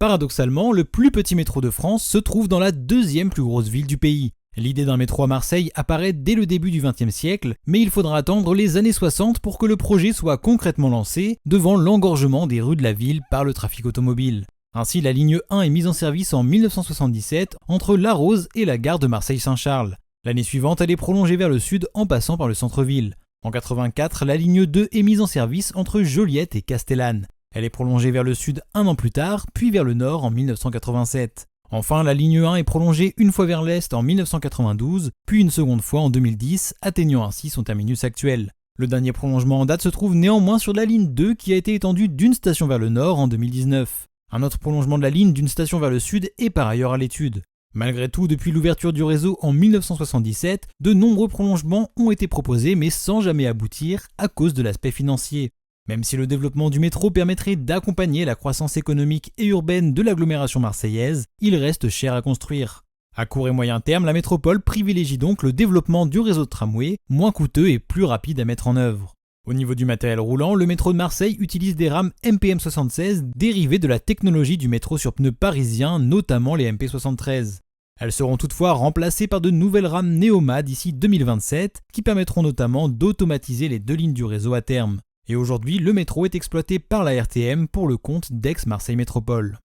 Paradoxalement, le plus petit métro de France se trouve dans la deuxième plus grosse ville du pays. L'idée d'un métro à Marseille apparaît dès le début du XXe siècle, mais il faudra attendre les années 60 pour que le projet soit concrètement lancé, devant l'engorgement des rues de la ville par le trafic automobile. Ainsi, la ligne 1 est mise en service en 1977 entre La Rose et la gare de Marseille-Saint-Charles. L'année suivante, elle est prolongée vers le sud en passant par le centre-ville. En 1984, la ligne 2 est mise en service entre Joliette et Castellane. Elle est prolongée vers le sud un an plus tard, puis vers le nord en 1987. Enfin, la ligne 1 est prolongée une fois vers l'est en 1992, puis une seconde fois en 2010, atteignant ainsi son terminus actuel. Le dernier prolongement en date se trouve néanmoins sur la ligne 2 qui a été étendue d'une station vers le nord en 2019. Un autre prolongement de la ligne d'une station vers le sud est par ailleurs à l'étude. Malgré tout, depuis l'ouverture du réseau en 1977, de nombreux prolongements ont été proposés mais sans jamais aboutir à cause de l'aspect financier. Même si le développement du métro permettrait d'accompagner la croissance économique et urbaine de l'agglomération marseillaise, il reste cher à construire. À court et moyen terme, la métropole privilégie donc le développement du réseau de tramway, moins coûteux et plus rapide à mettre en œuvre. Au niveau du matériel roulant, le métro de Marseille utilise des rames MPM76 dérivées de la technologie du métro sur pneus parisien, notamment les MP73. Elles seront toutefois remplacées par de nouvelles rames Neoma d'ici 2027, qui permettront notamment d'automatiser les deux lignes du réseau à terme. Et aujourd'hui, le métro est exploité par la RTM pour le compte d'Aix-Marseille Métropole.